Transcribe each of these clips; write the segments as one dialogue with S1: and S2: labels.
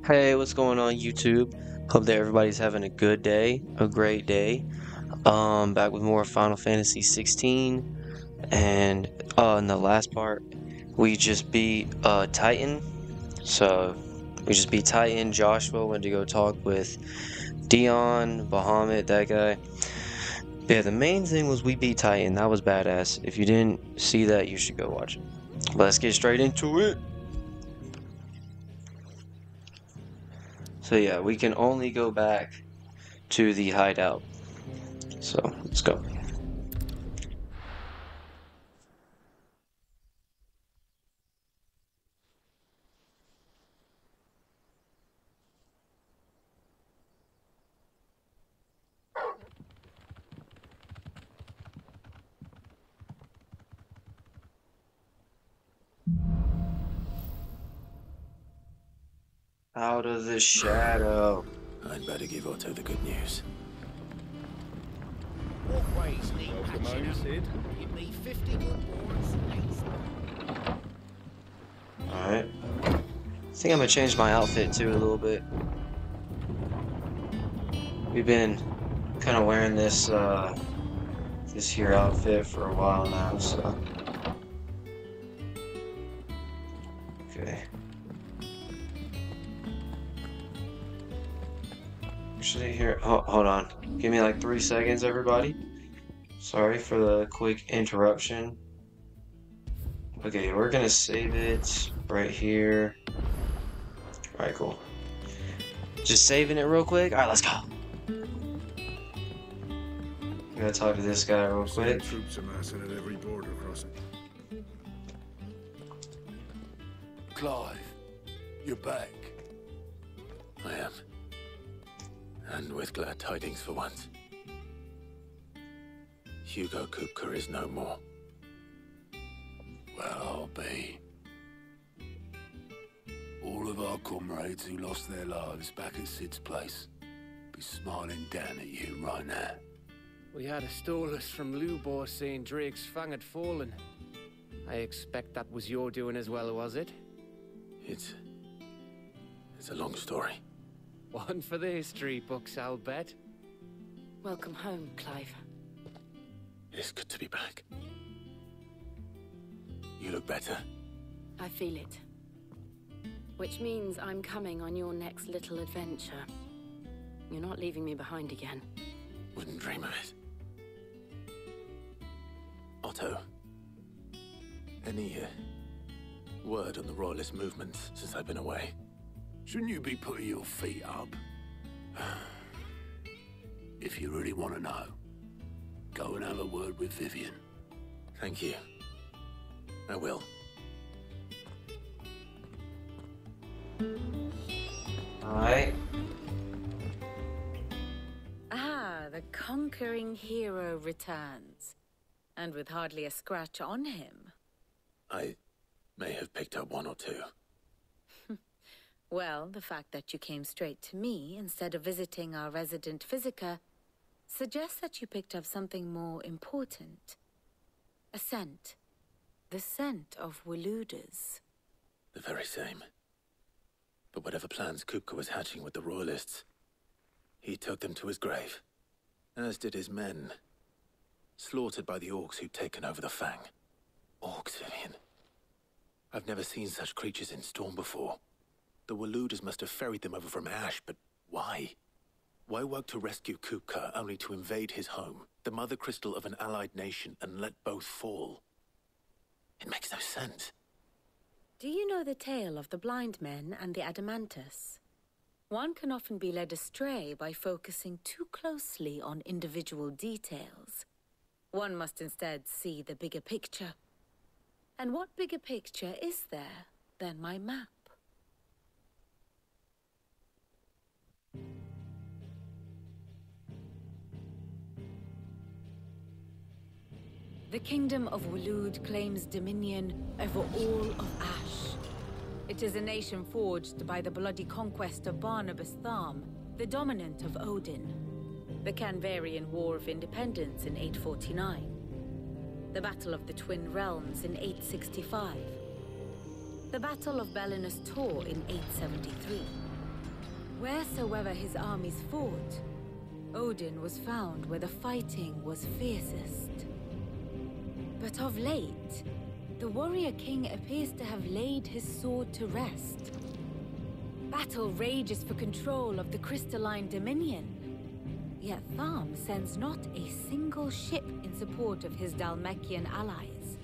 S1: Hey, what's going on YouTube? Hope that everybody's having a good day, a great day. Back with more Final Fantasy 16, and in the last part, we just beat Titan. So we just beat Titan. Joshua went to go talk with Dion, Bahamut, that guy. Yeah, the main thing was we beat Titan. That was badass. If you didn't see that, you should go watch it. Let's get straight into it. So yeah, we can only go back to the hideout. So let's go. Out of the shadow.
S2: I'd better give Otto the good news.
S3: Walkways need patching up.
S4: Sid?
S3: Give me 50 good boards.
S1: Alright. I think I'm gonna change my outfit too a little bit. We've been kind of wearing this this here outfit for a while now, so. Okay. Actually, here, hold on. Give me like 3 seconds, everybody. Sorry for the quick interruption. Okay, we're gonna save it right here. Alright, cool. Just saving it real quick. Alright, let's go. I'm gonna talk to this guy real quick.
S4: Troops amassing at every border crossing.
S2: Clive, you're back. I am. And with glad tidings for once. Hugo Kupka is no more. Well, I'll be. All of our comrades who lost their lives back at Sid's place be smiling down at you right now.
S5: We had a stolus from Lubor saying Drake's fang had fallen. I expect that was your doing as well, was it?
S2: It's a long story.
S5: One for the history books, I'll bet.
S6: Welcome home, Clive.
S2: It's good to be back. You look better.
S6: I feel it. Which means I'm coming on your next little adventure. You're not leaving me behind again.
S2: Wouldn't dream of it. Otto, any word on the Royalist movement since I've been away? Shouldn't you be putting your feet up? If you really want to know, go and have a word with Vivian. Thank you. I will.
S1: Alright.
S6: Ah, the conquering hero returns. And with hardly a scratch on him.
S2: I may have picked up one or two.
S6: Well, the fact that you came straight to me instead of visiting our resident Physica suggests that you picked up something more important. A scent. The scent of Waludas.
S2: The very same. But whatever plans Kupka was hatching with the Royalists, he took them to his grave. As did his men. Slaughtered by the orcs who'd taken over the Fang. Orcs, Vivian. I've never seen such creatures in Storm before. The Waludas must have ferried them over from Ash, but why? Why work to rescue Kupka only to invade his home, the mother crystal of an allied nation, and let both fall? It makes no sense.
S6: Do you know the tale of the blind men and the Adamantus? One can often be led astray by focusing too closely on individual details. One must instead see the bigger picture. And what bigger picture is there than my map? The Kingdom of Waloed claims dominion over all of Ash. It is a nation forged by the bloody conquest of Barnabas Tharm, the dominant of Odin. The Canvarian War of Independence in 849. The Battle of the Twin Realms in 865. The Battle of Belinus Tor in 873. Wheresoever his armies fought, Odin was found where the fighting was fiercest. But of late, the warrior king appears to have laid his sword to rest. Battle rages for control of the crystalline dominion. Yet Tharm sends not a single ship in support of his Dhalmekian allies.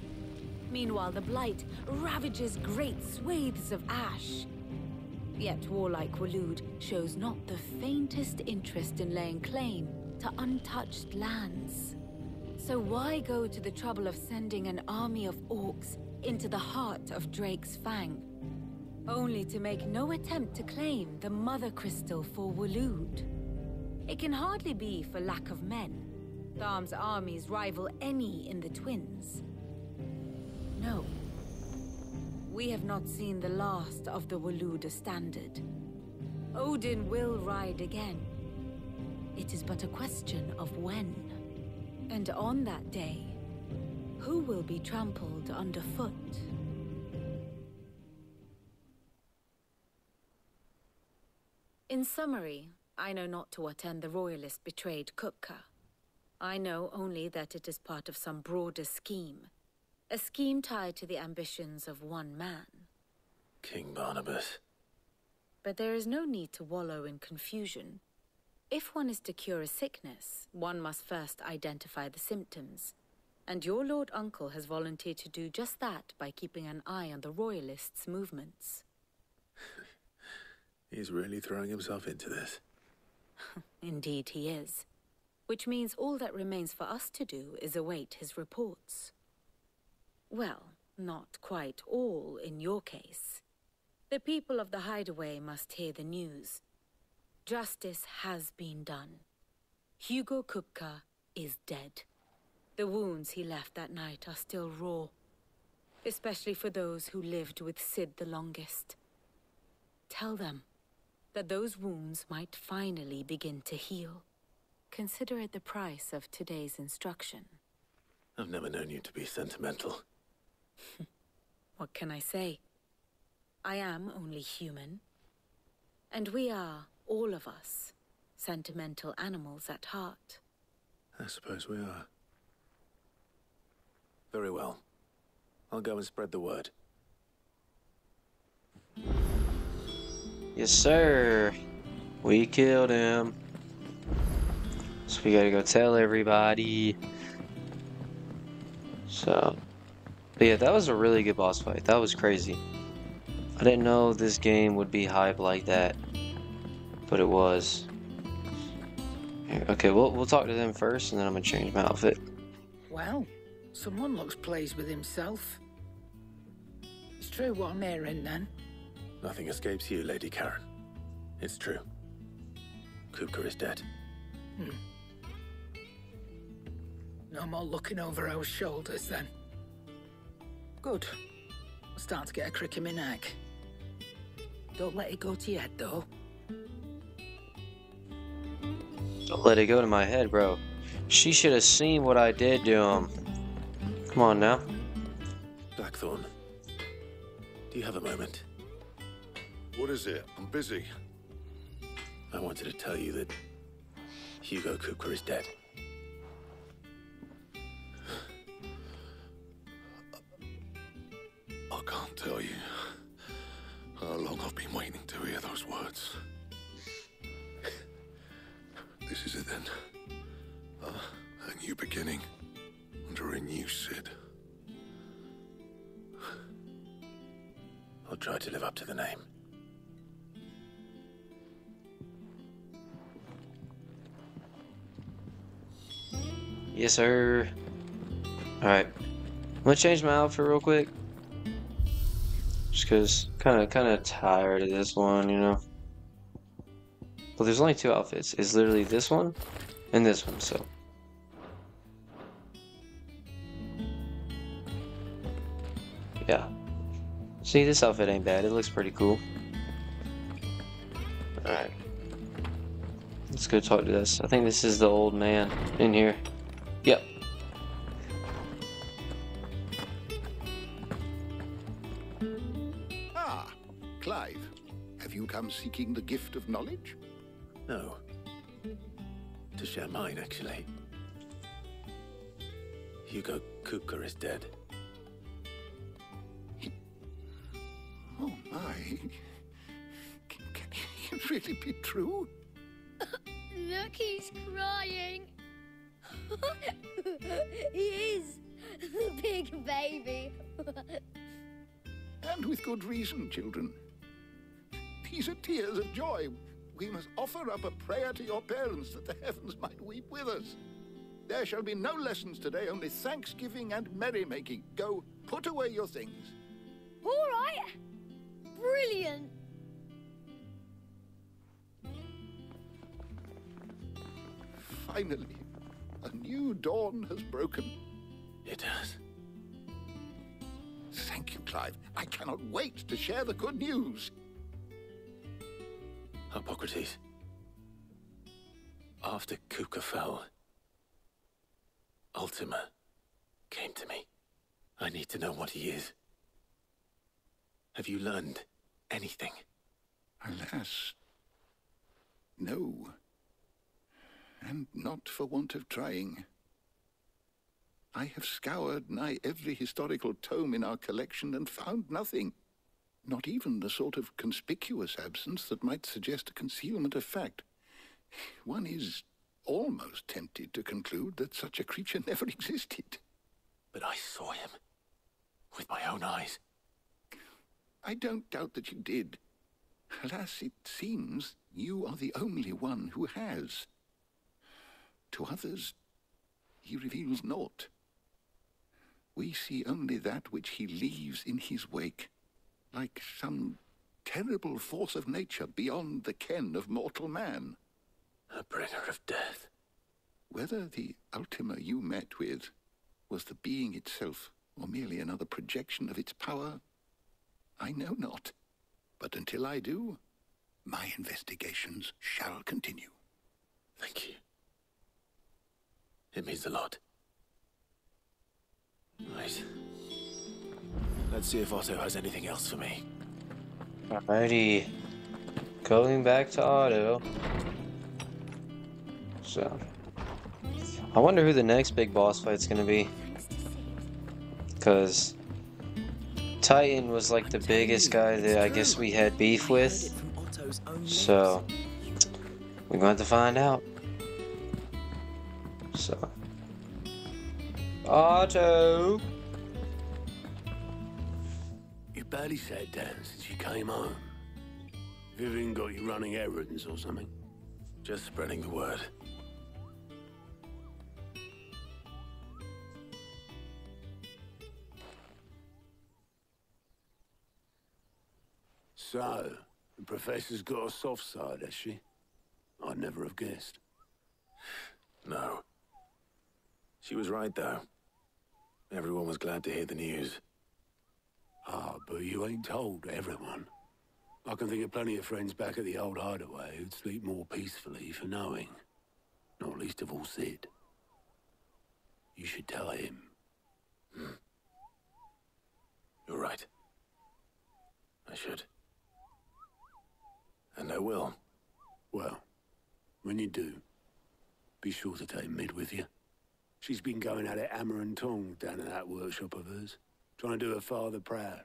S6: Meanwhile, the Blight ravages great swathes of ash. Yet warlike Waloed shows not the faintest interest in laying claim to untouched lands. So why go to the trouble of sending an army of orcs into the heart of Drake's Fang, only to make no attempt to claim the Mother Crystal for Waloed? It can hardly be for lack of men. Tharm's armies rival any in the Twins. No. We have not seen the last of the Waloed standard. Odin will ride again. It is but a question of when. And on that day, who will be trampled underfoot? In summary, I know not to what end the Royalists betrayed Kupka. I know only that it is part of some broader scheme. A scheme tied to the ambitions of one man.
S2: King Barnabas.
S6: But there is no need to wallow in confusion. If one is to cure a sickness, one must first identify the symptoms. And your Lord Uncle has volunteered to do just that by keeping an eye on the Royalists' movements.
S2: He's really throwing himself into this.
S6: Indeed he is. Which means all that remains for us to do is await his reports. Well, not quite all in your case. The people of the Hideaway must hear the news. Justice has been done. Hugo Kupka is dead. The wounds he left that night are still raw, especially for those who lived with Sid the longest. Tell them that those wounds might finally begin to heal. Consider it the price of today's instruction.
S2: I've never known you to be sentimental.
S6: What can I say? I am only human. And we are, all of us, sentimental animals at heart.
S2: I suppose we are. Very well. I'll go and spread the word.
S1: Yes, sir. We killed him. So we gotta go tell everybody. So, but yeah, that was a really good boss fight. That was crazy. I didn't know this game would be hype like that, but it was. Here, okay, we'll talk to them first, and then I'm gonna change my outfit.
S7: Well, someone looks pleased with himself. It's true what I'm hearing, then.
S2: Nothing escapes you, Lady Karen. It's true. Kupka is dead.
S7: No more looking over our shoulders, then. Good. I'm starting to get a crick in my neck. Don't let it go to your head, though.
S1: Don't let it go to my head, bro. She should have seen what I did to him. Come on now.
S2: Blackthorn, do you have a moment?
S4: What is it? I'm busy.
S2: I wanted to tell you that Hugo Kupka is dead.
S4: I can't tell you how long I've been waiting to hear those words. This is it then. A new beginning under a new Sid.
S2: I'll try to live up to the name.
S1: Yes, sir. Alright. I'm gonna change my outfit real quick. Just cause kinda tired of this one, you know. Well, there's only two outfits. It's literally this one and this one, so. Yeah. See, this outfit ain't bad. It looks pretty cool. Alright. Let's go talk to this. I think this is the old man in here. Yep.
S8: Ah, Clive.
S4: Have you come seeking the gift of knowledge?
S2: No. To share mine, actually. Hugo Kupka is dead.
S4: Oh my. Can it really be true?
S8: Look, he's crying. He is. The big baby.
S4: And with good reason, children. These are tears of joy. We must offer up a prayer to your parents that the heavens might weep with us. There shall be no lessons today, only thanksgiving and merrymaking. Go, put away your things.
S8: All right. Brilliant.
S4: Finally, a new dawn has broken.
S2: It has.
S4: Thank you, Clive. I cannot wait to share the good news.
S2: Hippocrates. After Kupka fell, Ultima came to me. I need to know what he is. Have you learned anything?
S4: Alas, no. And not for want of trying. I have scoured nigh every historical tome in our collection and found nothing. Not even the sort of conspicuous absence that might suggest a concealment of fact. One is almost tempted to conclude that such a creature never existed.
S2: But I saw him. With my own eyes.
S4: I don't doubt that you did. Alas, it seems you are the only one who has. To others, he reveals naught. We see only that which he leaves in his wake, like some terrible force of nature beyond the ken of mortal man.
S2: A bringer of death.
S4: Whether the Ultima you met with was the being itself, or merely another projection of its power, I know not. But until I do, my investigations shall continue.
S2: Thank you. It means a lot. Right. Let's see if Otto has anything else for me.
S1: Alrighty. Going back to Otto. So, I wonder who the next big boss fight's gonna be. Because Titan was like the biggest guy that I guess we had beef with. So, we're going to find out. So, Otto!
S9: You barely sat down since you came home. Vivian got you running errands or something?
S2: Just spreading the word.
S9: So, the Professor's got a soft side, has she? I'd never have guessed.
S2: No. She was right, though. Everyone was glad to hear the news.
S9: Ah, but you ain't told everyone. I can think of plenty of friends back at the old hideaway who'd sleep more peacefully for knowing. Not least of all Sid. You should tell him.
S2: You're right. I should. And I will.
S9: Well, when you do, be sure to take Mid with you. She's been going at it hammer and tong down in that workshop of hers, trying to do her father proud.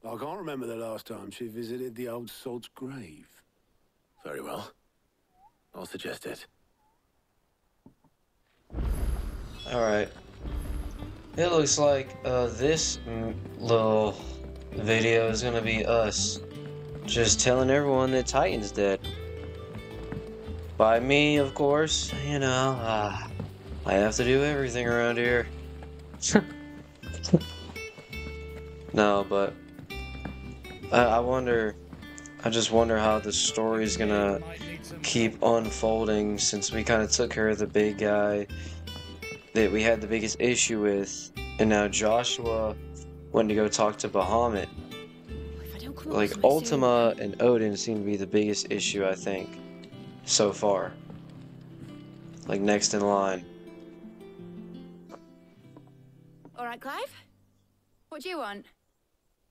S9: I can't remember the last time she visited the old sod's grave.
S2: Very well. I'll suggest it.
S1: Alright. It looks like this little video is gonna be us just telling everyone that Titan's dead. By me, of course. You know, I have to do everything around here. No, but I just wonder how the story's gonna keep unfolding since we kind of took care of the big guy that we had the biggest issue with, and now Joshua went to go talk to Bahamut. Like, Ultima and Odin seem to be the biggest issue, I think, so far. Like, next in line.
S6: All right, Clive? What do you want?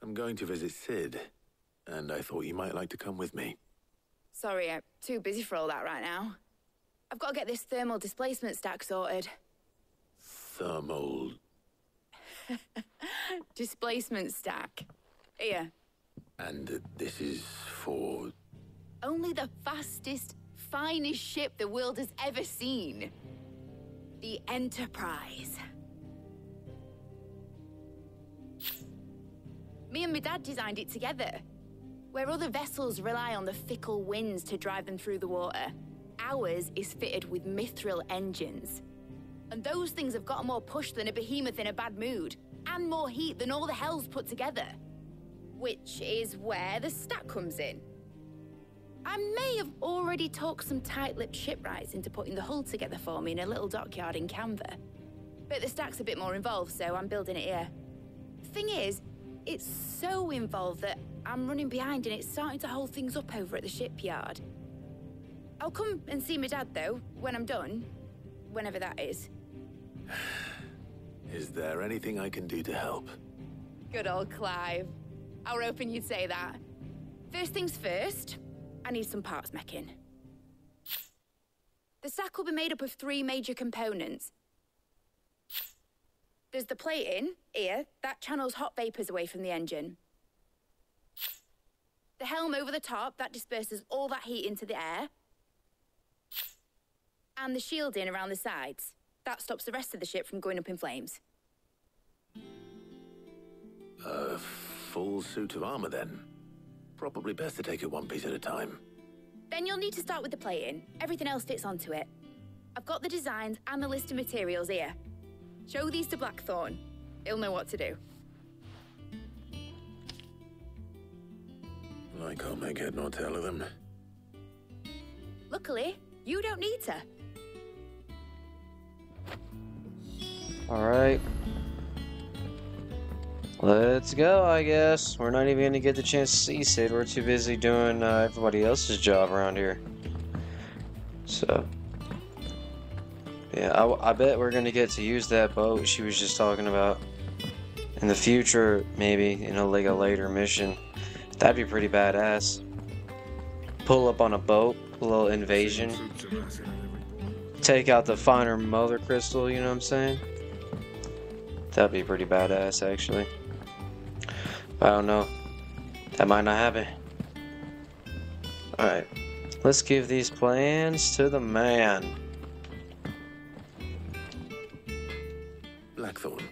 S2: I'm going to visit Sid. and I thought you might like to come with me.
S10: Sorry, I'm too busy for all that right now. I've got to get this thermal displacement stack sorted.
S2: Thermal...
S10: Displacement stack. Here.
S2: And this is for...
S10: Only the fastest, finest ship the world has ever seen. The Enterprise. Me and my dad designed it together. Where other vessels rely on the fickle winds to drive them through the water, ours is fitted with mithril engines. And those things have got more push than a behemoth in a bad mood, and more heat than all the hells put together. Which is where the stack comes in. I may have already talked some tight-lipped shipwrights into putting the hull together for me in a little dockyard in Canva. But the stack's a bit more involved, so I'm building it here. Thing is, it's so involved that I'm running behind and it's starting to hold things up over at the shipyard. I'll come and see my dad, though, when I'm done. Whenever that is.
S2: Is there anything I can do to help?
S10: Good old Clive. I were hoping you'd say that. First things first, I need some parts meching. The stack will be made up of 3 major components. There's the plating, here, that channels hot vapors away from the engine. The helm over the top, that disperses all that heat into the air. And the shielding around the sides. That stops the rest of the ship from going up in flames.
S2: A full suit of armor, then? Probably best to take it one piece at a time.
S10: Then you'll need to start with the plating. Everything else fits onto it. I've got the designs and the list of materials here. Show these to Blackthorn. He'll know what to do.
S2: I can't make head nor tail of them.
S10: Luckily, you don't need to.
S1: Alright. Let's go, I guess. We're not even going to get the chance to see Sid. We're too busy doing everybody else's job around here. So. Yeah, I bet we're going to get to use that boat she was just talking about. In the future, maybe, in like a later mission. That'd be pretty badass. Pull up on a boat, a little invasion. Take out the finer mother crystal, you know what I'm saying? That'd be pretty badass, actually. But I don't know. That might not happen. Alright. Let's give these plans to the man.
S2: Blackthorn,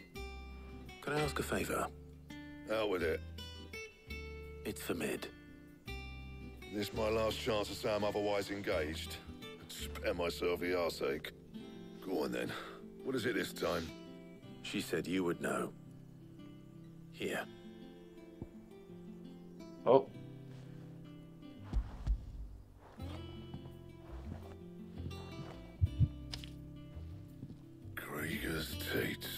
S2: can I ask a favor?
S11: Out with it.
S2: It's for Mid.
S11: This my last chance to say I'm otherwise engaged. Spare myself the arseache. Go on then. What is it this time?
S2: She said you would know. Here.
S1: Oh.
S11: Krieger's Tates.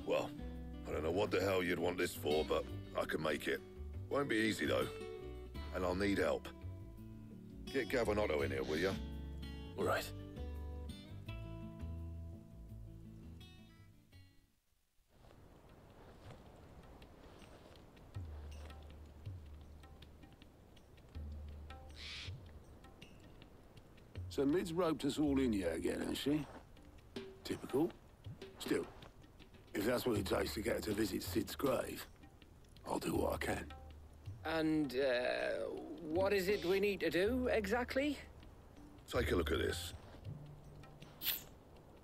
S11: Well, I don't know what the hell you'd want this for, but I can make it. Won't be easy though. And I'll need help. Get Gavin-Otto in here, will you?
S2: All right.
S9: So Mid's roped us all in here again, hasn't she? Typical. Still, if that's what it takes to get her to visit Sid's grave, I'll do what I can.
S5: And, what is it we need to do, exactly?
S11: Take a look at this.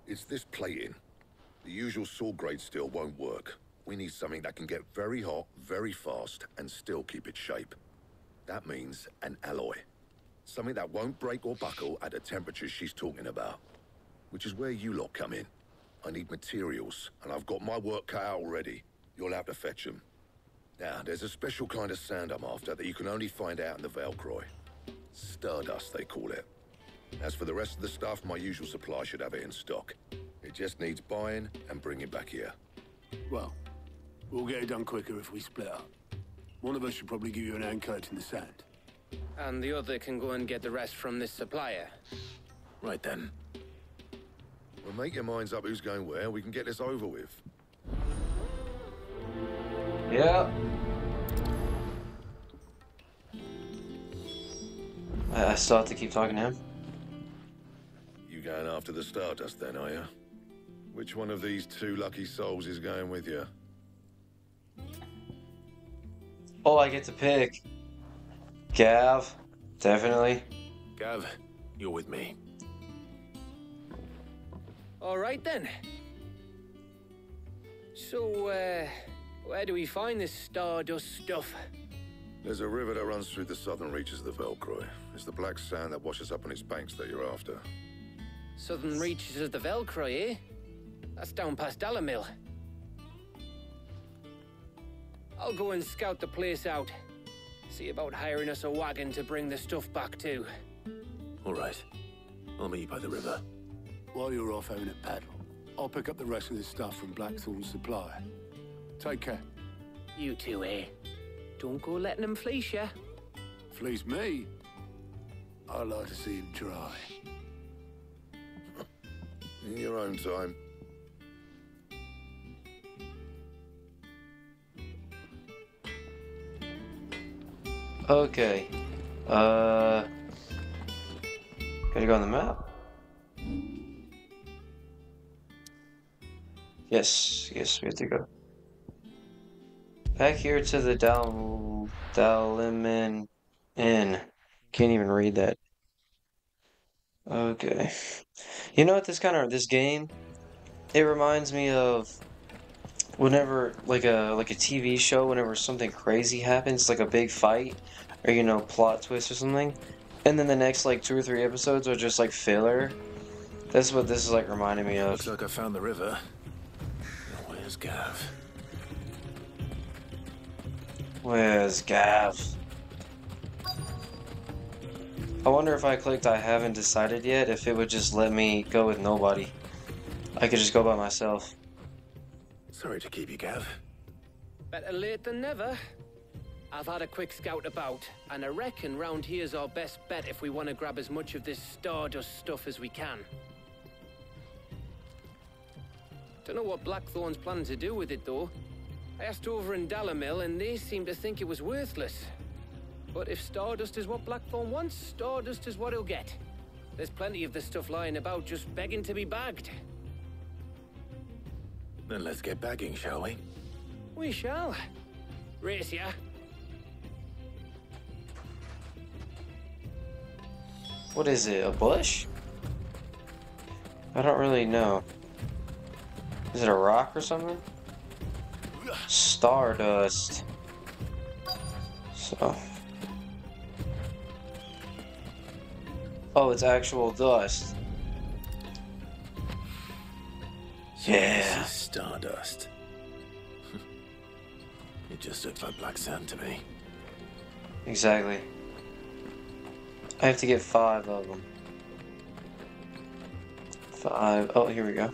S11: It's this plating. The usual sword grade steel won't work. We need something that can get very hot, very fast, and still keep its shape. That means an alloy. Something that won't break or buckle at the temperatures she's talking about. Which is where you lot come in. I need materials, and I've got my work cut out already. You'll have to fetch them. Now, there's a special kind of sand I'm after that you can only find out in the Valcroy. Stardust, they call it. As for the rest of the stuff, my usual supply should have it in stock. It just needs buying and bringing back here.
S9: Well, we'll get it done quicker if we split up. One of us should probably give you an hand coat in the sand.
S5: And the other can go and get the rest from this supplier.
S2: Right then.
S11: Well, make your minds up who's going where. We can get this over with.
S1: Yeah. I still have to keep talking to him.
S11: You going after the Stardust then, are you? Which one of these two lucky souls is going with you?
S1: Oh, I get to pick. Gav, definitely.
S2: Gav, you're with me.
S5: All right then. So, where do we find this Stardust stuff?
S11: There's a river that runs through the southern reaches of the Velcroy. It's the black sand that washes up on its banks that you're after.
S5: Southern reaches of the Velcroy, eh? That's down past Dalamil. I'll go and scout the place out. See about hiring us a wagon to bring the stuff back to.
S2: All right. I'll meet you by the river.
S9: While you're off having a paddle, I'll pick up the rest of this stuff from Blackthorn's supply. Take care.
S5: You two, eh? Don't go letting them fleece ya.
S9: Fleece me? I'd like to see him try.
S11: In your own time.
S1: Okay. Gotta go on the map. Yes, we have to go. Back here to the Daliman Inn. Can't even read that. Okay. You know what this game, it reminds me of whenever like a TV show, whenever something crazy happens, like a big fight or plot twist or something, and then the next like 2 or 3 episodes are just like filler. That's what this is like reminding me of.
S2: Looks like I found the river. Where's Gav?
S1: Where's Gav? I wonder if I clicked I haven't decided yet, if it would just let me go with nobody. I could just go by myself.
S2: Sorry to keep you, Gav.
S5: Better late than never. I've had a quick scout about, and I reckon round here's our best bet if we want to grab as much of this Stardust stuff as we can. Don't know what Blackthorn's planning to do with it, though. I asked over in Dalamil, and they seem to think it was worthless. But if Stardust is what Blackthorn wants, Stardust is what he'll get. There's plenty of this stuff lying about, just begging to be bagged.
S2: Then let's get bagging, shall we?
S5: We shall. Race ya.
S1: What is it, a bush? I don't really know. Is it a rock or something? Stardust. So. Oh, it's actual dust. Yeah.
S2: This is Stardust. It just looks like black sand to me.
S1: Exactly. I have to get 5 of them. 5. Oh, here we go.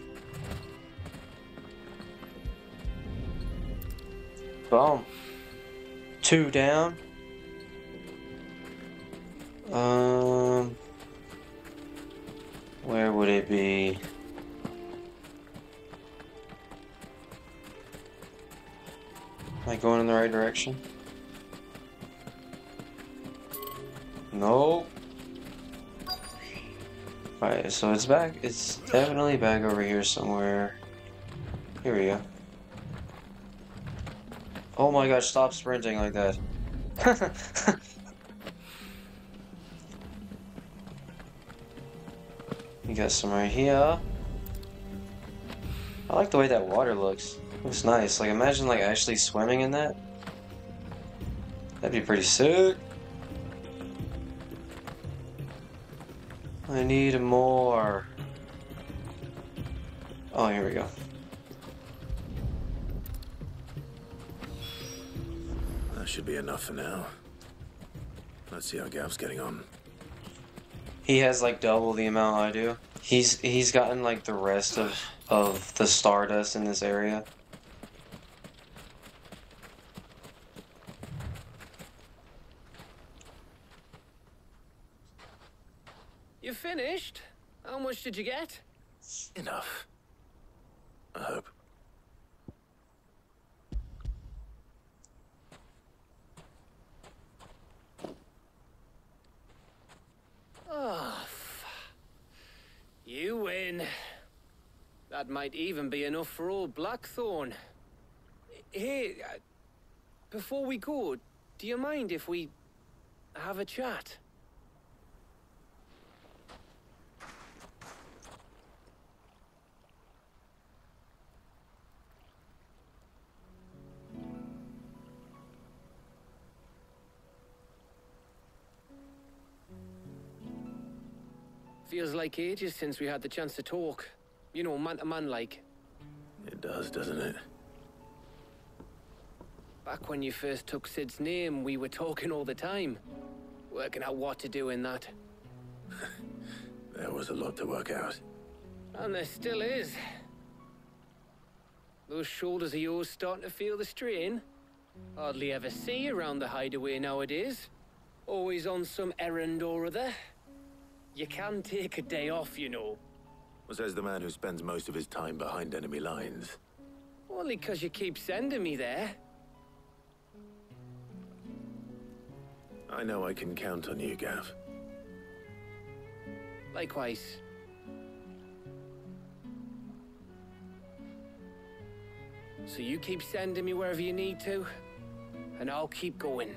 S1: Boom. 2 down. Where would it be? Am I going in the right direction? Nope. Alright, so it's back. It's definitely back over here somewhere. Here we go. Oh my gosh, stop sprinting like that. You got some right here. I like the way that water looks. Looks nice. Like, imagine like actually swimming in that. That'd be pretty sick. I need more. Oh, here we go.
S2: That should be enough for now. Let's see how Gav's getting on.
S1: He has like double the amount I do. He's gotten like the rest of the Stardust in this area.
S5: You finished? How much did you get?
S2: Enough. I hope.
S5: That might even be enough for old Blackthorn. Hey, before we go, do you mind if we have a chat? Feels like ages since we had the chance to talk. You know, man to man like.
S2: It does, doesn't it?
S5: Back when you first took Sid's name, we were talking all the time. Working out what to do in that.
S2: There was a lot to work out.
S5: And there still is. Those shoulders of yours starting to feel the strain. Hardly ever see you around the hideaway nowadays. Always on some errand or other. You can take a day off, you know.
S2: What says the man who spends most of his time behind enemy lines?
S5: Only 'cause you keep sending me there.
S2: I know I can count on you, Gav.
S5: Likewise. So you keep sending me wherever you need to, and I'll keep going.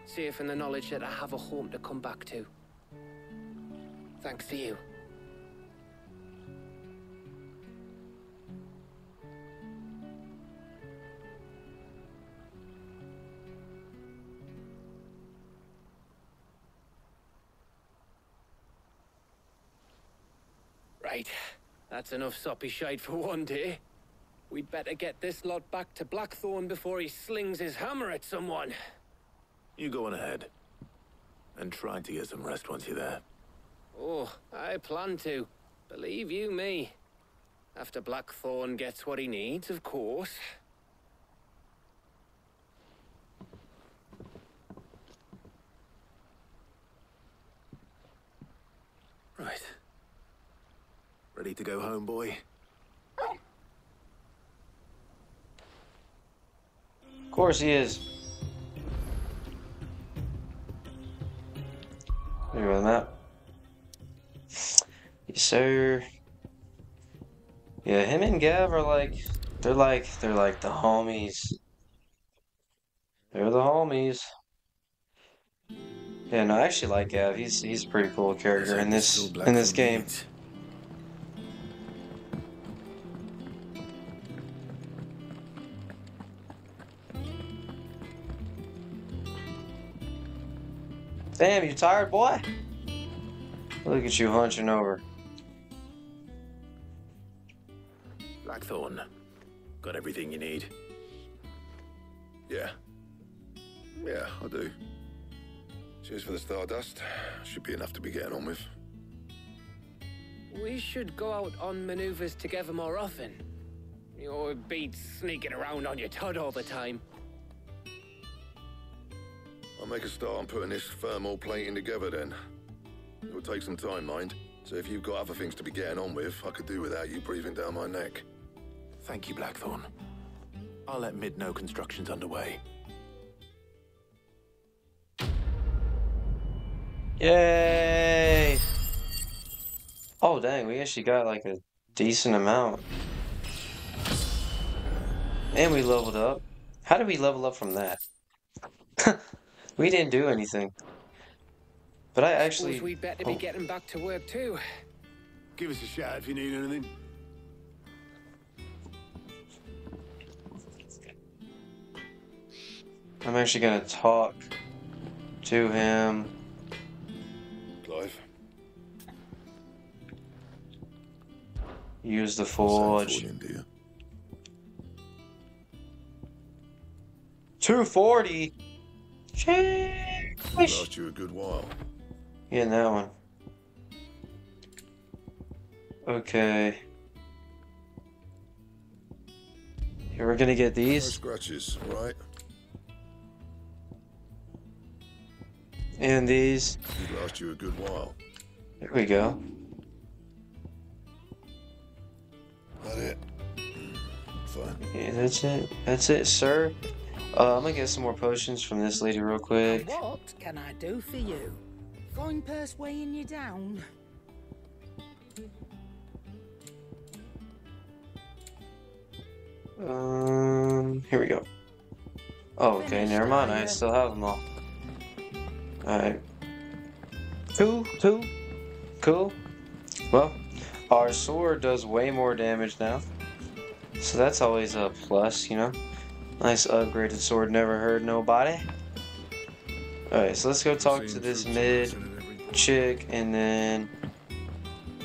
S5: Safe in the knowledge that I have a home to come back to. Thanks to you. Right. That's enough soppy shite for one day. We'd better get this lot back to Blackthorn before he slings his hammer at someone.
S2: You go on ahead. And try to get some rest once you're there.
S5: Oh, I plan to. Believe you me. After Blackthorn gets what he needs, of course.
S2: Right. Ready to go home, boy?
S1: Of course he is. Look at that. Yes, sir. Yeah, him and Gav are like, they're like the homies. They're the homies. Yeah, no, I actually like Gav. He's a pretty cool character in this game. Damn, you tired, boy? Look at you hunching over.
S2: Blackthorn. Got everything you need?
S11: Yeah. Yeah, I do. Cheers for the Stardust. Should be enough to be getting on with.
S5: We should go out on maneuvers together more often. You'll be sneaking around on your tud all the time.
S11: I'll make a start on putting this thermal plating together then. It will take some time, mind. So if you've got other things to be getting on with, I could do without you breathing down my neck.
S2: Thank you, Blackthorn. I'll let Mid know construction's underway.
S1: Yay! Oh dang, we actually got like a decent amount. And we leveled up. How did we level up from that? We didn't do anything. But I actually...
S5: Suppose we'd better be getting back to work too.
S9: Give us a shout if you need anything.
S1: I'm actually gonna talk to him.
S11: Clive?
S1: Use the forge. 240?
S11: Last you a good while.
S1: Yeah, that one. Okay. Here, we're gonna get these.
S11: No scratches, right?
S1: And these.
S11: These last you a good while.
S1: There we go.
S11: That it? Fine.
S1: Yeah, that's it. That's it, sir. I'm gonna get some more potions from this lady real quick.
S7: What can I do for you? Fine purse weighing you down?
S1: Here we go. Oh, okay, never mind. I still have them all. Alright. Cool. Well, our sword does way more damage now. So that's always a plus, you know? Nice upgraded sword, never hurt nobody. Alright, so let's go talk to this mid chick, and then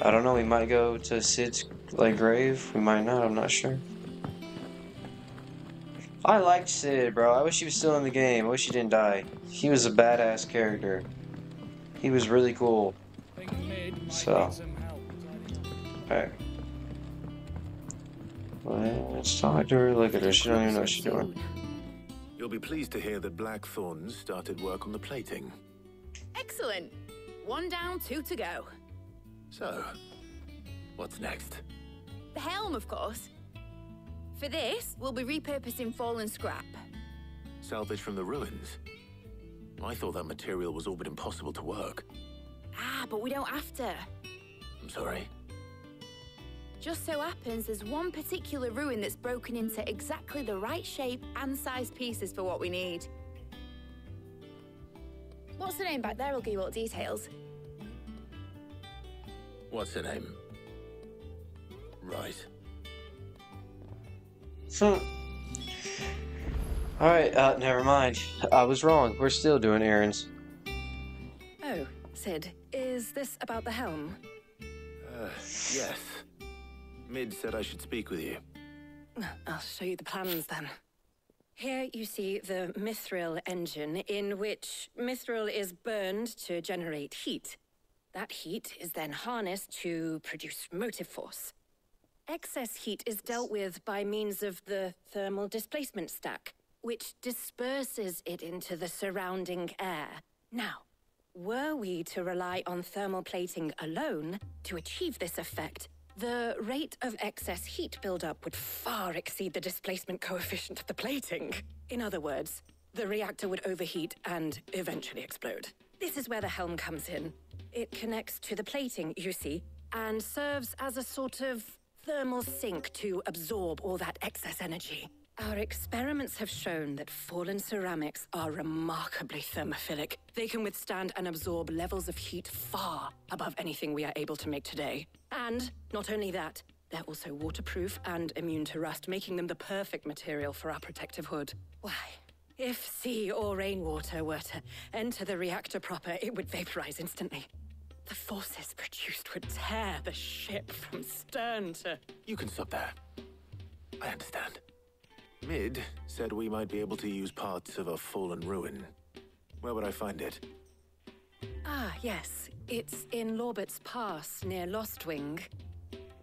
S1: I don't know, we might go to Sid's grave. We might not, I'm not sure. I liked Sid, bro. I wish he was still in the game. I wish he didn't die. He was a badass character. He was really cool. So, alright. Well, let's talk to her. Look at her. She don't even know what she's doing.
S2: You'll be pleased to hear that Blackthorn started work on the plating.
S10: Excellent. 1 down, 2 to go.
S2: So, what's next?
S10: The helm, of course. For this, we'll be repurposing fallen scrap.
S2: Salvage from the ruins? I thought that material was all but impossible to work.
S10: Ah, but we don't have to.
S2: I'm sorry.
S10: Just so happens there's one particular ruin that's broken into exactly the right shape and size pieces for what we need. What's the name back there? I'll give you all the details.
S2: What's her name? Right.
S1: Alright, never mind. I was wrong. We're still doing errands.
S12: Oh, Sid, is this about the helm?
S2: Yes. Mid said I should speak with you.
S12: I'll show you the plans then. Here you see the mithril engine, in which mithril is burned to generate heat. That heat is then harnessed to produce motive force. Excess heat is dealt with by means of the thermal displacement stack, which disperses it into the surrounding air. Now, were we to rely on thermal plating alone to achieve this effect, the rate of excess heat buildup would far exceed the displacement coefficient of the plating. In other words, the reactor would overheat and eventually explode. This is where the helm comes in. It connects to the plating, you see, and serves as a sort of thermal sink to absorb all that excess energy. Our experiments have shown that fallen ceramics are remarkably thermophilic. They can withstand and absorb levels of heat far above anything we are able to make today. And not only that, they're also waterproof and immune to rust, making them the perfect material for our protective hood. Why, if sea or rainwater were to enter the reactor proper, it would vaporize instantly. The forces produced would tear the ship from stern to...
S2: You can stop there. I understand. Mid said we might be able to use parts of a fallen ruin. Where would I find it?
S12: Ah, yes. It's in Lorbert's Pass, near Lostwing.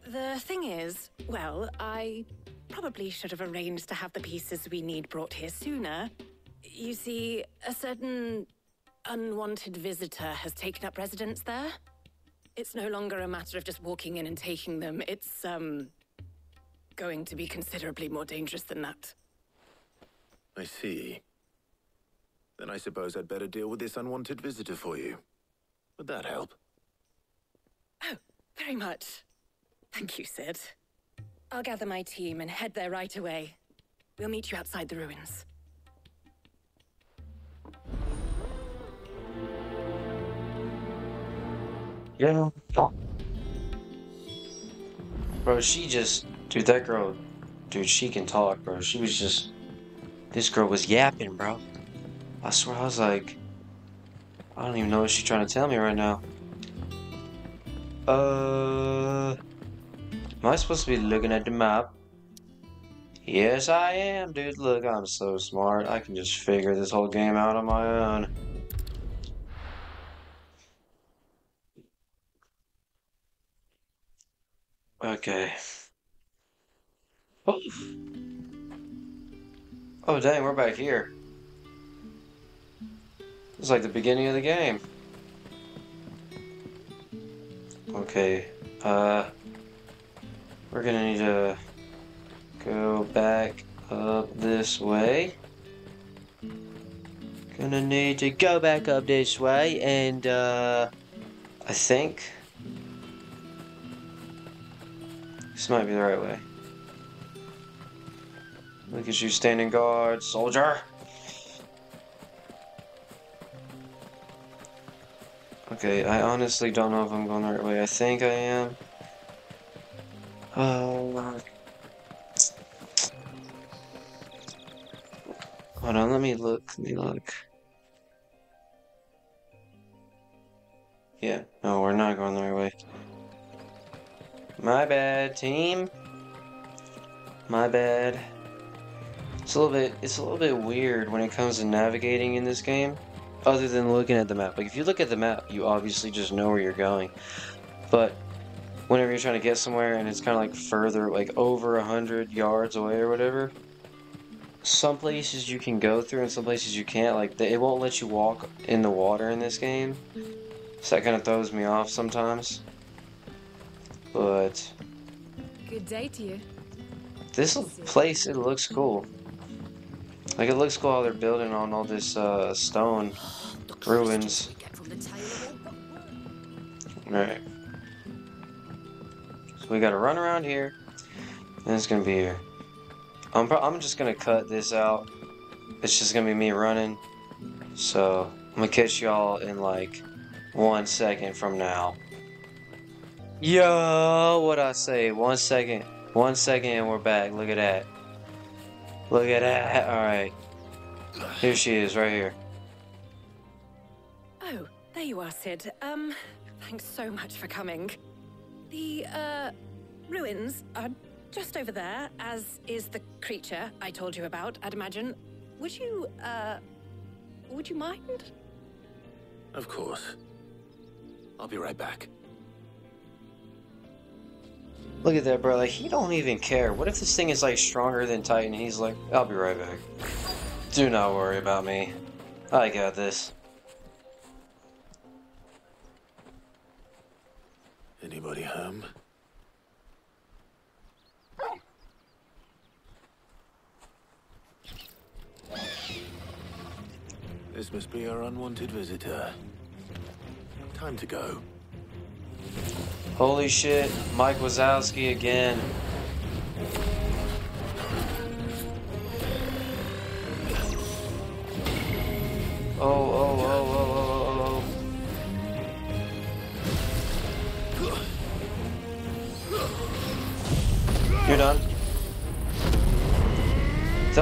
S12: The thing is, well, I probably should have arranged to have the pieces we need brought here sooner. You see, a certain unwanted visitor has taken up residence there. It's no longer a matter of just walking in and taking them. It's, going to be considerably more dangerous than that.
S2: I see. Then I suppose I'd better deal with this unwanted visitor for you. Would that help?
S12: Oh, very much. Thank you, Sid. I'll gather my team and head there right away. We'll meet you outside the ruins.
S1: Yeah. Bro, she just... Dude, that girl... Dude, she can talk, bro. She was just... This girl was yapping, bro. I swear, I was like... I don't even know what she's trying to tell me right now. Am I supposed to be looking at the map? Yes, I am, dude. Look, I'm so smart. I can just figure this whole game out on my own. Okay. Oh. Oh, dang, we're back here. It's like the beginning of the game. Okay, we're gonna need to go back up this way. Gonna need to go back up this way, and, I think this might be the right way. Look at you standing guard, soldier. Okay, I honestly don't know if I'm going the right way. I think I am. Hold on, let me look. Yeah, no, we're not going the right way. My bad, team. My bad. It's a little bit weird when it comes to navigating in this game, other than looking at the map. Like, if you look at the map, you obviously just know where you're going. But whenever you're trying to get somewhere and it's kind of like further, like over 100 yards away or whatever, some places you can go through and some places you can't. Like, it won't let you walk in the water in this game, so that kind of throws me off sometimes. But
S6: good day to you.
S1: This place, it looks cool. Like, it looks cool how they're building on all this stone ruins. Alright. So we gotta run around here, and it's gonna be here. I'm just gonna cut this out. It's just gonna be me running. So I'm gonna catch y'all in like 1 second from now. Yo, what I say? 1 second. 1 second and we're back. Look at that. Look at that. Alright. Here she is, right here.
S12: Oh, there you are, Sid. Thanks so much for coming. The, ruins are just over there, as is the creature I told you about, I'd imagine. Would you mind?
S2: Of course. I'll be right back.
S1: Look at that, bro. Like, he don't even care. What if this thing is, like, stronger than Titan? He's like, I'll be right back. Do not worry about me. I got this.
S2: Anybody home? This must be our unwanted visitor. Time to go.
S1: Holy shit, Mike Wazowski again. Oh. You're done. Did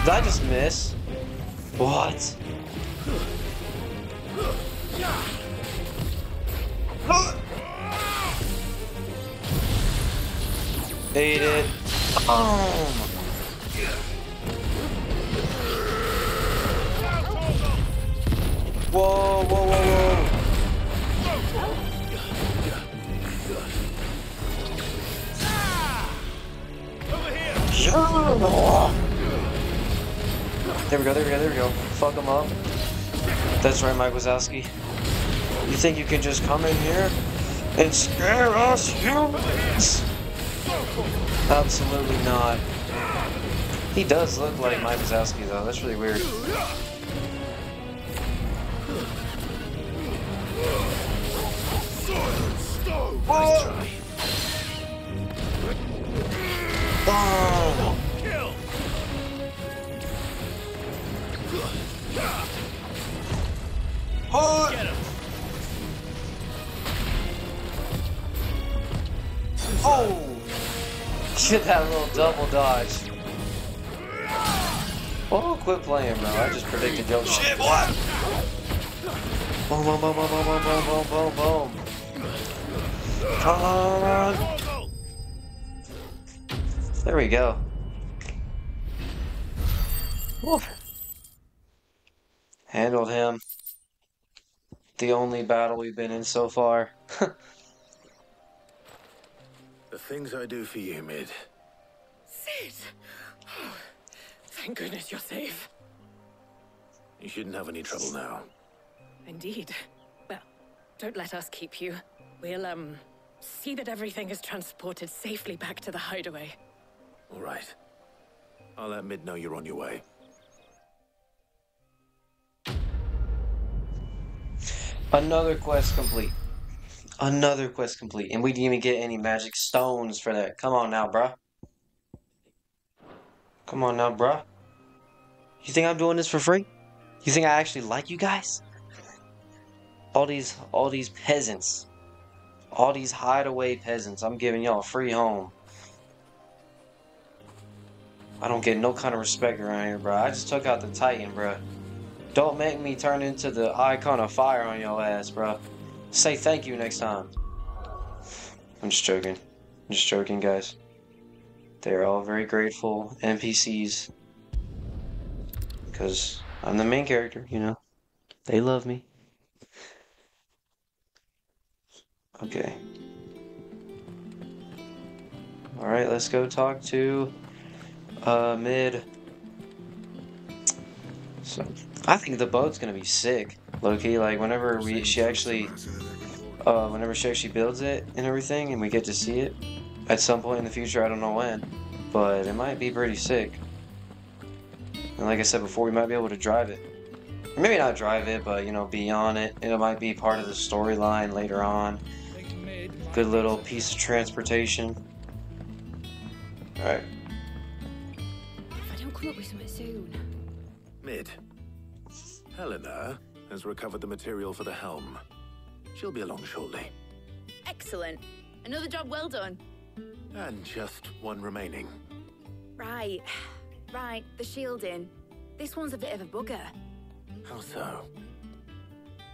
S1: I just miss? What? Ate it. Oh. Whoa. There we go. Fuck him up. That's right, Mike Wazowski. You think you can just come in here and scare us humans? Absolutely not. He does look like Mike Wazowski, though. That's really weird.
S2: Nice try.
S1: Oh.
S3: Get him.
S1: Oh! Get that little double dodge. Oh, quit playing, bro. I just predicted your shit, boy! Boom. Come on! There we go. Woo. Handled him. The only battle we've been in so far.
S2: The things I do for you, Mid.
S12: Sid! Oh, thank goodness you're safe.
S2: You shouldn't have any trouble now.
S12: Indeed. Well, don't let us keep you. We'll, see that everything is transported safely back to the hideaway.
S2: All right. I'll let Mid know you're on your way.
S1: Another quest complete. Another quest complete. And we didn't even get any magic stones for that. Come on now, bruh. Come on now, bruh. You think I'm doing this for free? You think I actually like you guys? All these peasants. All these hideaway peasants. I'm giving y'all a free home. I don't get no kind of respect around here, bro. I just took out the Titan, bro. Don't make me turn into the icon of fire on your ass, bro. Say thank you next time. I'm just joking. I'm just joking, guys. They're all very grateful NPCs. Because I'm the main character, you know. They love me. Okay. Alright, let's go talk to Mid. So I think the boat's gonna be sick, low-key. Like whenever she actually builds it and everything, and we get to see it at some point in the future. I don't know when, but it might be pretty sick. And like I said before, we might be able to drive it. Maybe not drive it, but you know, be on it. It might be part of the storyline later on. Good little piece of transportation. All right.
S10: If I don't come up with something soon.
S2: Mid. Helena has recovered the material for the helm. She'll be along shortly.
S10: Excellent. Another job well done.
S2: And just one remaining.
S10: Right. Right, the shielding. This one's a bit of a bugger.
S2: How so?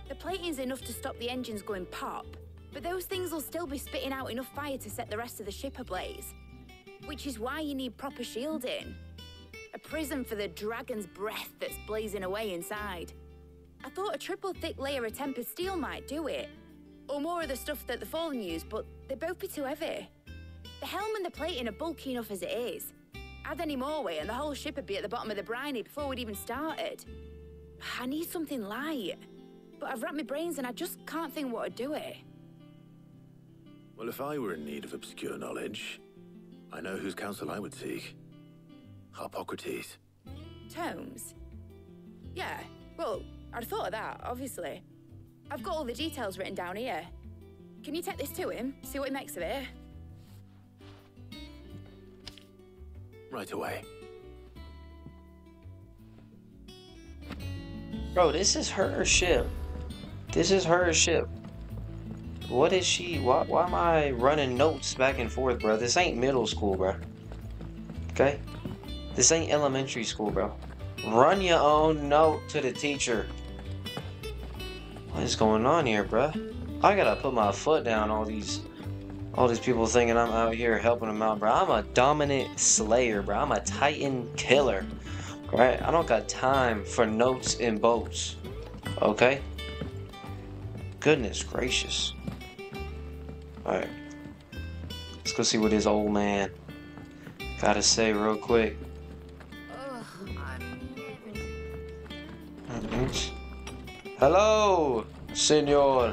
S10: The plating's enough to stop the engines going pop, but those things will still be spitting out enough fire to set the rest of the ship ablaze. Which is why you need proper shielding. A prism for the dragon's breath that's blazing away inside. I thought a triple thick layer of tempered steel might do it. Or more of the stuff that the Fallen use, but they'd both be too heavy. The helm and the plating are bulky enough as it is. Add any more weight and the whole ship would be at the bottom of the briny before we'd even started. I need something light. But I've wrapped my brains and I just can't think what would do it.
S2: Well, if I were in need of obscure knowledge, I know whose counsel I would seek. Harpocrates.
S10: Tomes? Yeah, well, I'd thought of that, obviously. I've got all the details written down here. Can you take this to him, see what he makes of it?
S2: Right away.
S1: Bro, this is her ship. This is her ship. What is she? Why am I running notes back and forth, bro? This ain't middle school, bro. Okay? This ain't elementary school, bro. Run your own note to the teacher. What is going on here, bro? I gotta put my foot down. All these people thinking I'm out here helping them out, bro. I'm a dominant slayer, bro. I'm a Titan killer. Right? I don't got time for notes in boats. Okay? Goodness gracious. Alright. Let's go see what his old man gotta say real quick. Hello, senor.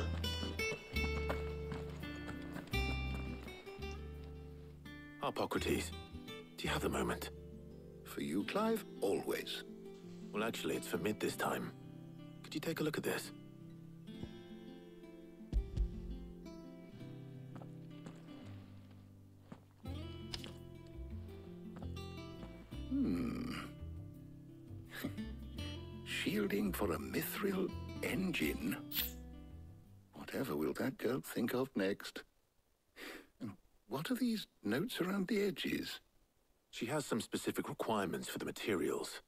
S2: Harpocrates, do you have the moment?
S4: For you, Clive, always.
S2: Well, actually, it's for Mid this time. Could you take a look at this?
S4: Shielding for a mithril engine. Whatever will that girl think of next? And what are these notes around the edges?
S2: She has some specific requirements for the materials.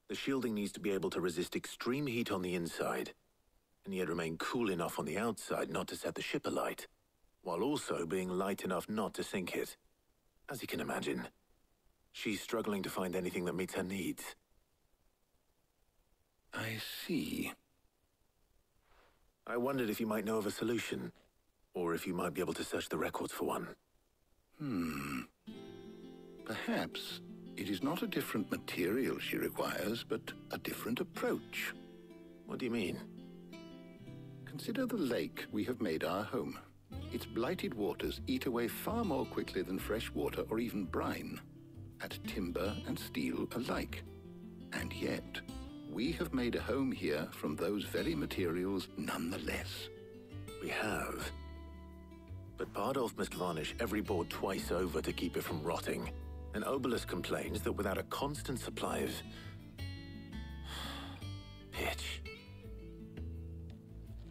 S2: The shielding needs to be able to resist extreme heat on the inside, and yet remain cool enough on the outside not to set the ship alight, while also being light enough not to sink it. As you can imagine, she's struggling to find anything that meets her needs.
S4: I see.
S2: I wondered if you might know of a solution, or if you might be able to search the records for one.
S4: Perhaps it is not a different material she requires, but a different approach.
S2: What do you mean?
S4: Consider the lake we have made our home. Its blighted waters eat away far more quickly than fresh water or even brine, at timber and steel alike. And yet, we have made a home here from those very materials nonetheless.
S2: We have. But Bardolph must varnish every board twice over to keep it from rotting. And Obelus complains that without a constant supply of pitch.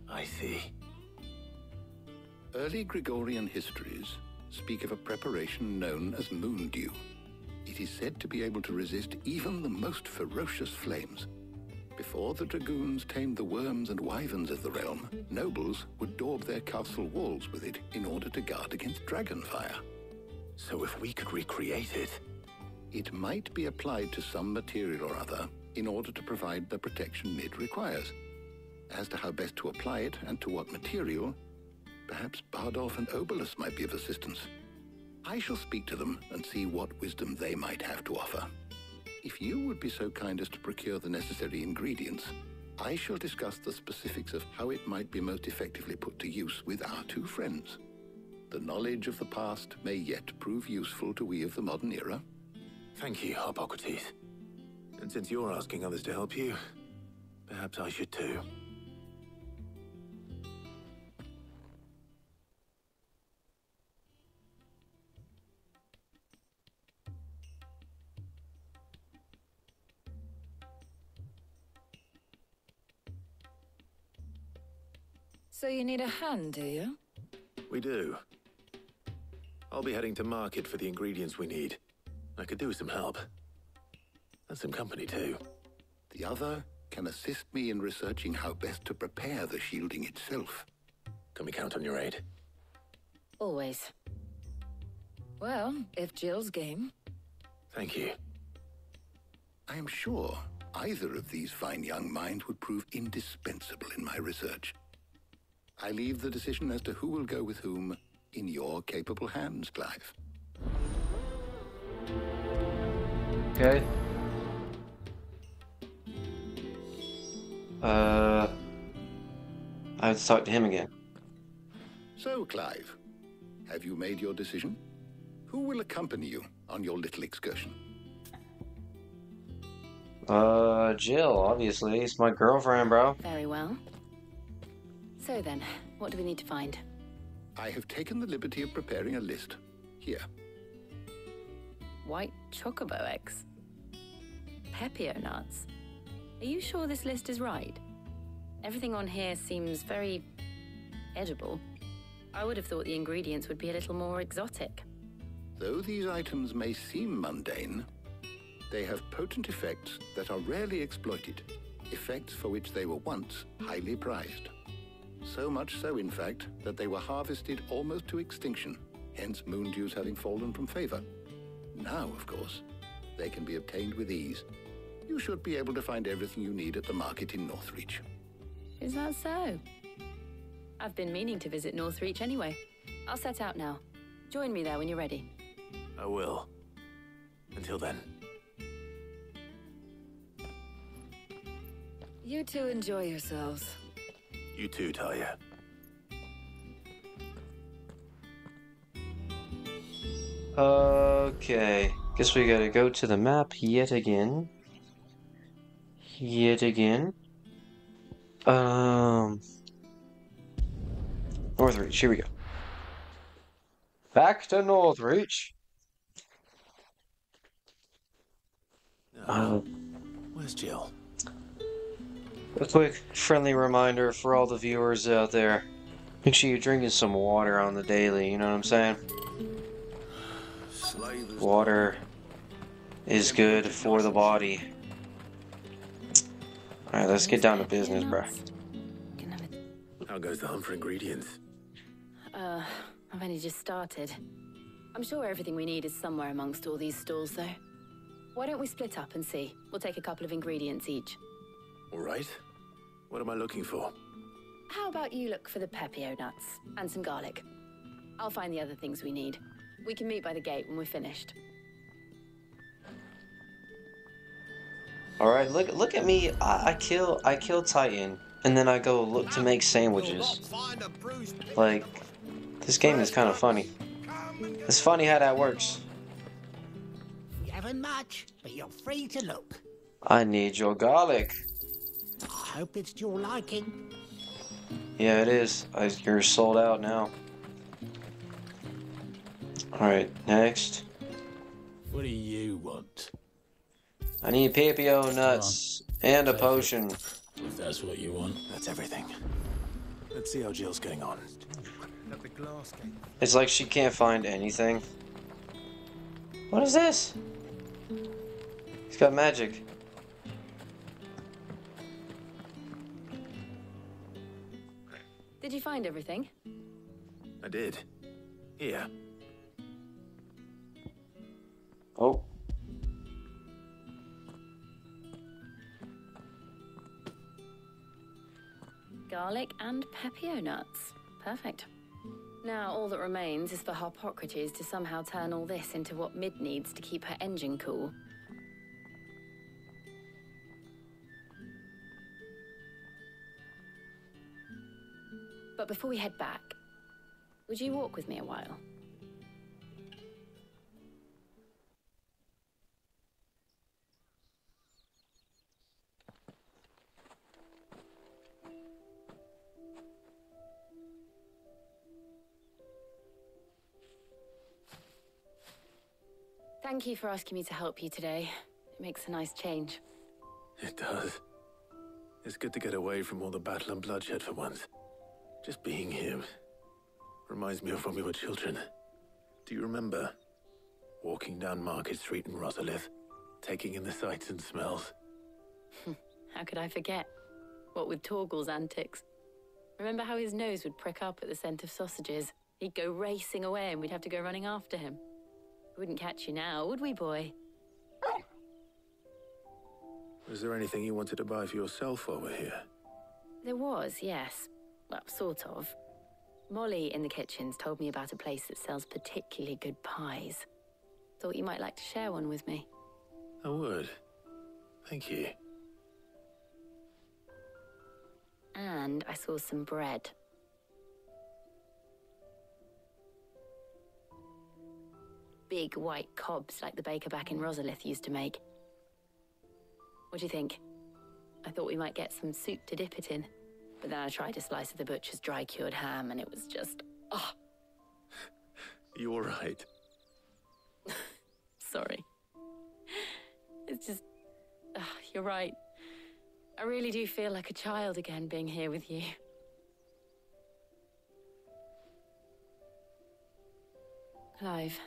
S2: I see.
S4: Early Gregorian histories speak of a preparation known as moon dew. It is said to be able to resist even the most ferocious flames. Before the dragoons tamed the worms and wyverns of the realm, nobles would daub their castle walls with it in order to guard against dragonfire.
S2: So if we could recreate it...
S4: It might be applied to some material or other in order to provide the protection it requires. As to how best to apply it and to what material, perhaps Bardolph and Obelus might be of assistance. I shall speak to them and see what wisdom they might have to offer. If you would be so kind as to procure the necessary ingredients, I shall discuss the specifics of how it might be most effectively put to use with our two friends. The knowledge of the past may yet prove useful to we of the modern era.
S2: Thank you, Harpocrates. And since you're asking others to help you, perhaps I should too.
S13: So you need a hand, do you?
S2: We do. I'll be heading to market for the ingredients we need. I could do with some help. And some company, too.
S4: The other can assist me in researching how best to prepare the shielding itself.
S2: Can we count on your aid?
S13: Always. Well, if Jill's game.
S2: Thank you.
S4: I am sure either of these fine young minds would prove indispensable in my research. I leave the decision as to who will go with whom in your capable hands, Clive.
S1: Okay. I have to talk to him again.
S4: So, Clive, have you made your decision? Who will accompany you on your little excursion?
S1: Jill, obviously. It's my girlfriend, bro.
S12: Very well. So then, what do we need to find?
S4: I have taken the liberty of preparing a list. Here.
S12: White chocobo eggs. Pepio nuts. Are you sure this list is right? Everything on here seems very edible. I would have thought the ingredients would be a little more exotic.
S4: Though these items may seem mundane, they have potent effects that are rarely exploited, effects for which they were once highly prized. So much so, in fact, that they were harvested almost to extinction, hence moon dews having fallen from favor. Now, of course, they can be obtained with ease. You should be able to find everything you need at the market in Northreach.
S12: Is that so? I've been meaning to visit Northreach anyway. I'll set out now. Join me there when you're ready.
S2: I will. Until then.
S13: You two enjoy yourselves.
S2: You too, Talia.
S1: Okay. Guess we gotta go to the map yet again. Northreach, here we go. Back to Northreach.
S2: Where's Jill?
S1: A quick friendly reminder for all the viewers out there. Make sure you're drinking some water on the daily, you know what I'm saying? Water is good for the body. Alright, let's get down to business, bruh.
S2: How goes the hunt for ingredients?
S12: I've only just started. I'm sure everything we need is somewhere amongst all these stalls, though. Why don't we split up and see? We'll take a couple of ingredients each.
S2: All right. What am I looking for?
S12: How about you look for the pepio nuts and some garlic? I'll find the other things we need. We can meet by the gate when we're finished.
S1: Alright, look at me. I kill Titan, and then I go look to make sandwiches. Like, this game is kind of funny. It's funny how that works.
S3: You haven't much, but you're free to look.
S1: I need your garlic.
S3: I hope it's to your liking.
S1: Yeah, it is. You're sold out now. Alright, next.
S2: What do you want?
S1: I need Papio nuts and a potion.
S2: If that's what you want, that's everything. Let's see how Jill's getting on.
S1: It's like she can't find anything. What is this? He's got magic.
S12: Did you find everything?
S2: I did. Here.
S1: Oh.
S12: Garlic and Papio nuts. Perfect. Now all that remains is for Harpocrates to somehow turn all this into what Mid needs to keep her engine cool. But before we head back, would you walk with me a while? Thank you for asking me to help you today. It makes a nice change.
S2: It does. It's good to get away from all the battle and bloodshed for once. Just being here reminds me of when we were children. Do you remember? Walking down Market Street in Rosalith, taking in the sights and smells.
S12: How could I forget? What with Torgal's antics. Remember how his nose would prick up at the scent of sausages? He'd go racing away and we'd have to go running after him. We wouldn't catch you now, would we, boy?
S2: Was there anything you wanted to buy for yourself while we're here?
S12: There was, yes. Well, sort of. Molly in the kitchens told me about a place that sells particularly good pies. Thought you might like to share one with me.
S2: I would. Thank you.
S12: And I saw some bread. Big white cobs like the baker back in Rosalith used to make. What do you think? I thought we might get some soup to dip it in. But then I tried a slice of the butcher's dry-cured ham and it was just... oh.
S2: You all right?
S12: Sorry. It's just... you're right. I really do feel like a child again being here with you. Clive.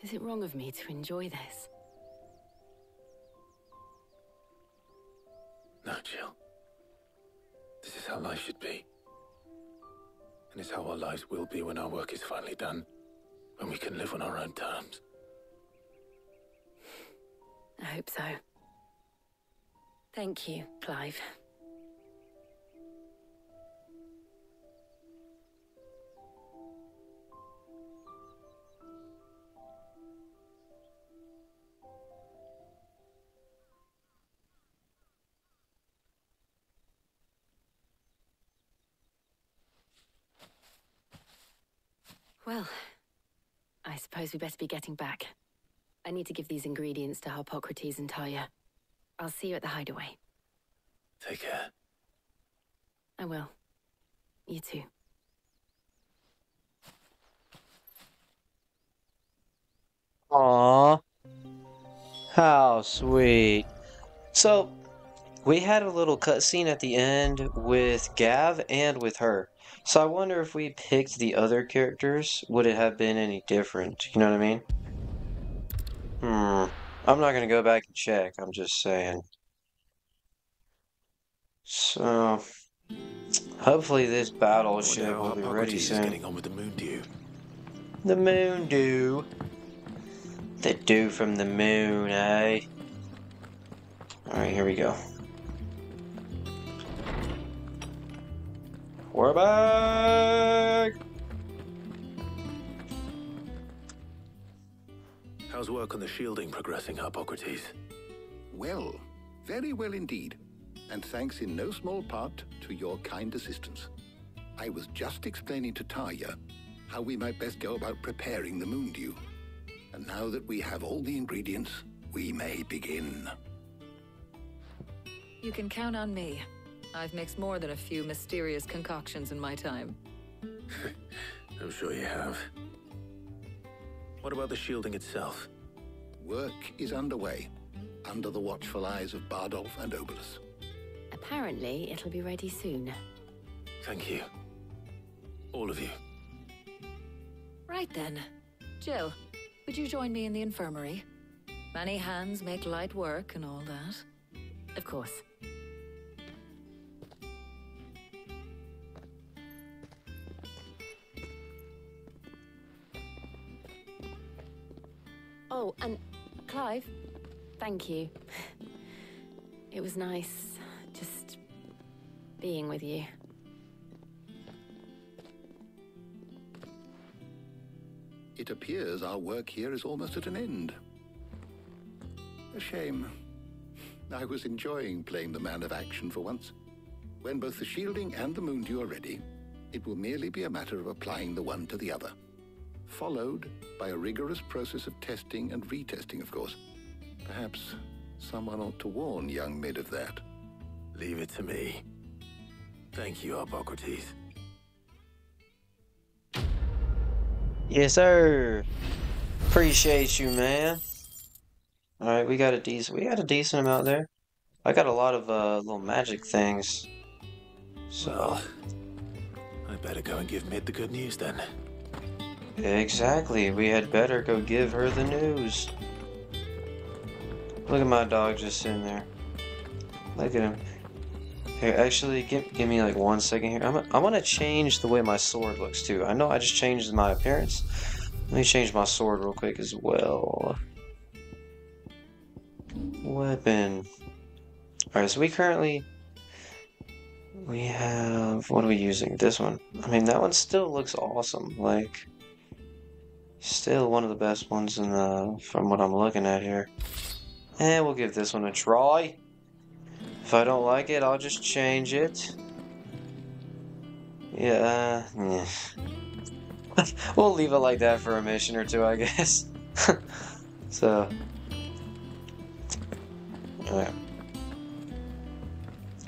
S12: Is it wrong of me to enjoy this?
S2: No, Jill. This is how life should be. And it's how our lives will be when our work is finally done. When we can live on our own terms.
S12: I hope so. Thank you, Clive. Well, I suppose we better be getting back. I need to give these ingredients to Harpocrates and Tarja. I'll see you at the hideaway.
S2: Take care.
S12: I will. You too.
S1: Aww. How sweet. So, we had a little cutscene at the end with Gav and with her. So I wonder if we picked the other characters, would it have been any different? You know what I mean? I'm not gonna go back and check, I'm just saying. So, hopefully this battleship will be ready soon.
S2: Getting on with the moon dew.
S1: The moon dew. The dew from the moon, eh? Alright, here we go. We're back!
S2: How's work on the shielding progressing, Harpocrates?
S4: Well, very well indeed. And thanks in no small part to your kind assistance. I was just explaining to Tarja how we might best go about preparing the moon dew. And now that we have all the ingredients, we may begin.
S13: You can count on me. I've mixed more than a few mysterious concoctions in my time.
S2: I'm sure you have. What about the shielding itself?
S4: Work is underway, under the watchful eyes of Bardolph and Obolus.
S12: Apparently, it'll be ready soon.
S2: Thank you. All of you.
S13: Right then. Jill, would you join me in the infirmary? Many hands make light work and all that.
S12: Of course. Oh, and Clive, thank you. It was nice just being with you.
S4: It appears our work here is almost at an end. A shame. I was enjoying playing the man of action for once. When both the shielding and the Moondew are ready, it will merely be a matter of applying the one to the other. Followed by a rigorous process of testing and retesting, of course. Perhaps someone ought to warn young Mid of that.
S2: Leave it to me. Thank you, Harpocrates.
S1: Yes, sir. Appreciate you, man. All right, we got a decent amount there. I got a lot of little magic things. So
S2: well, I better go and give Mid the good news then.
S1: Exactly. We had better go give her the news. Look at my dog just sitting there. Look at him. Here, actually, give me like 1 second here. I want to change the way my sword looks too. I know I just changed my appearance. Let me change my sword real quick as well. Weapon. Alright, so we have, what are we using? This one. I mean, that one still looks awesome. Like, still one of the best ones in the, from what I'm looking at here. And we'll give this one a try. If I don't like it, I'll just change it. Yeah. We'll leave it like that for a mission or two, I guess. So. Alright.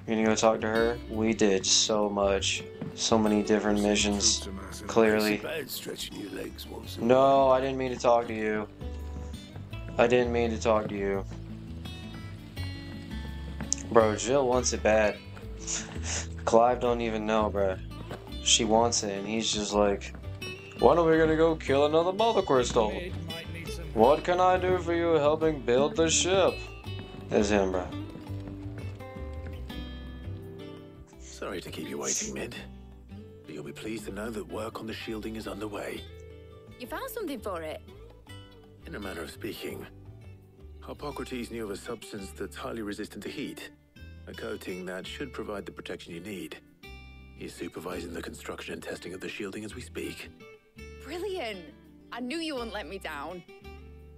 S1: You're gonna go talk to her? We did so much. So many different missions. Clearly. No, I didn't mean to talk to you. I didn't mean to talk to you. Bro, Jill wants it bad. Clive don't even know, bro. She wants it, and he's just like, when are we gonna go kill another Mother Crystal? What can I do for you helping build the ship? That's him, bro.
S2: Sorry to keep you waiting, Mid. But you'll be pleased to know that work on the shielding is underway.
S10: You found something for it?
S2: In a manner of speaking, Harpocrates knew of a substance that's highly resistant to heat. A coating that should provide the protection you need. He's supervising the construction and testing of the shielding as we speak.
S10: Brilliant! I knew you wouldn't let me down.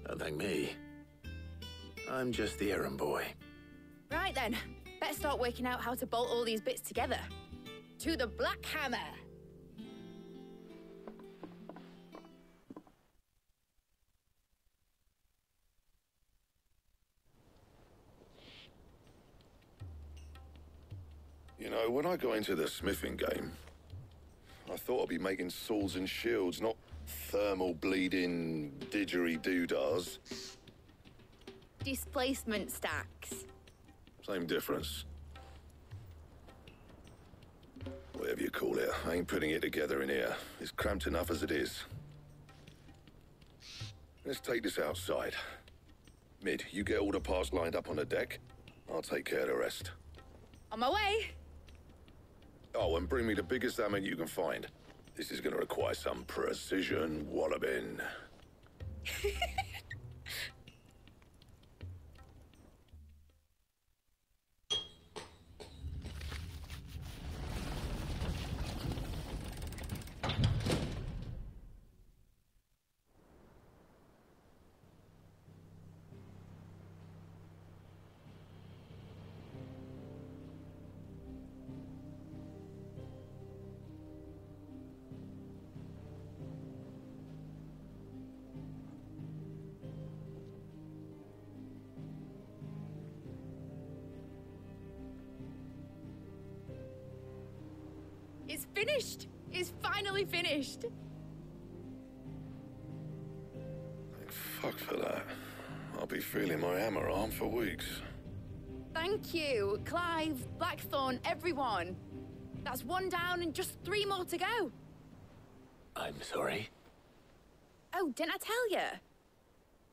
S2: Don't thank me. I'm just the errand boy.
S10: Right then, better start working out how to bolt all these bits together. To the Black Hammer!
S11: You know, when I got into the smithing game, I thought I'd be making swords and shields, not thermal bleeding didgeridoo-dahs.
S10: Displacement stacks.
S11: Same difference. Whatever you call it, I ain't putting it together in here. It's cramped enough as it is. Let's take this outside. Mid, you get all the parts lined up on the deck. I'll take care of the rest.
S10: On my way!
S11: Oh, and bring me the biggest hammer you can find. This is gonna require some precision walloping.
S10: It's finished! It's finally finished!
S11: Fuck for that. I'll be feeling my hammer arm for weeks.
S10: Thank you, Clive, Blackthorn, everyone. That's 1 down and just 3 more to go.
S2: I'm sorry.
S10: Oh, didn't I tell you?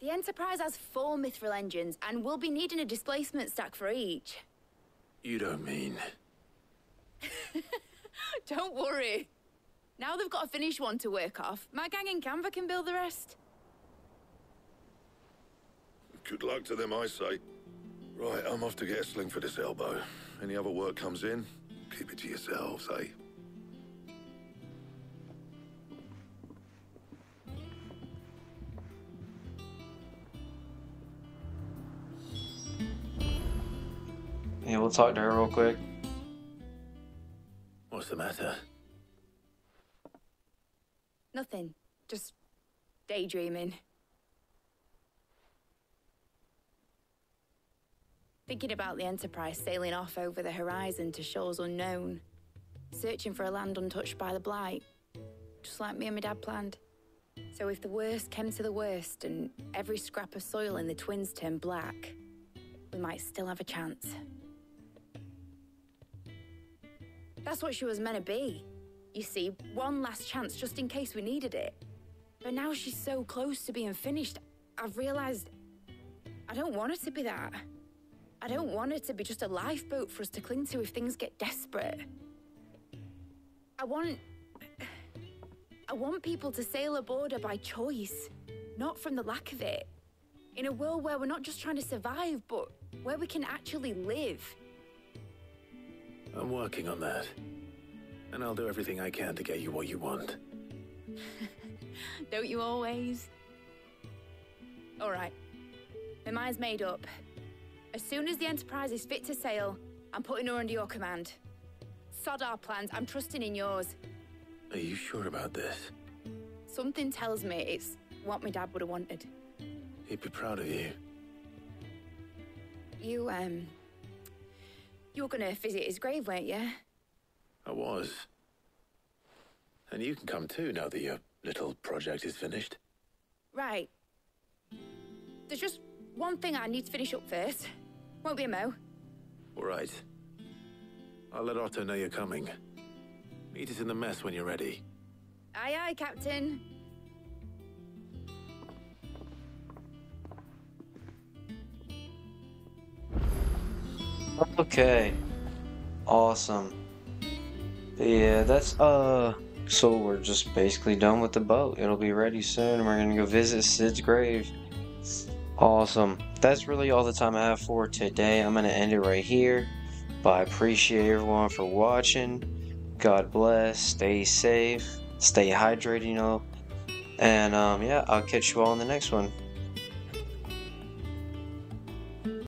S10: The Enterprise has 4 mithril engines, and we'll be needing a displacement stack for each.
S2: You don't mean...
S10: Don't worry. Now they've got a finished one to work off, my gang in Canva can build the rest.
S11: Good luck to them, I say. Right, I'm off to get a sling for this elbow. Any other work comes in, keep it to yourselves, eh?
S1: Yeah, we'll talk to her real quick.
S2: What's the matter?
S10: Nothing. Just daydreaming. Thinking about the Enterprise sailing off over the horizon to shores unknown. Searching for a land untouched by the Blight. Just like me and my dad planned. So if the worst came to the worst and every scrap of soil in the Twins turned black, we might still have a chance. That's what she was meant to be. You see, one last chance just in case we needed it. But now she's so close to being finished, I've realized I don't want her to be that. I don't want her to be just a lifeboat for us to cling to if things get desperate. I want people to sail aboard her by choice, not from the lack of it. In a world where we're not just trying to survive, but where we can actually live.
S2: I'm working on that. And I'll do everything I can to get you what you want.
S10: Don't you always? All right. My mind's made up. As soon as the Enterprise is fit to sail, I'm putting her under your command. Sod our plans, I'm trusting in yours.
S2: Are you sure about this?
S10: Something tells me it's what my dad would have wanted.
S2: He'd be proud of you.
S10: You were gonna visit his grave, weren't you?
S2: I was. And you can come too now that your little project is finished.
S10: Right. There's just one thing I need to finish up first. Won't be a mo.
S2: All right. I'll let Otto know you're coming. Meet us in the mess when you're ready.
S10: Aye, aye, Captain.
S1: Okay. Awesome. Yeah, that's so we're just basically done with the boat. It'll be ready soon and we're gonna go visit Sid's grave. Awesome. That's really all the time I have for today. I'm gonna end it right here. But I appreciate everyone for watching. God bless, stay safe, stay hydrated, you know. And yeah, I'll catch you all in the next one.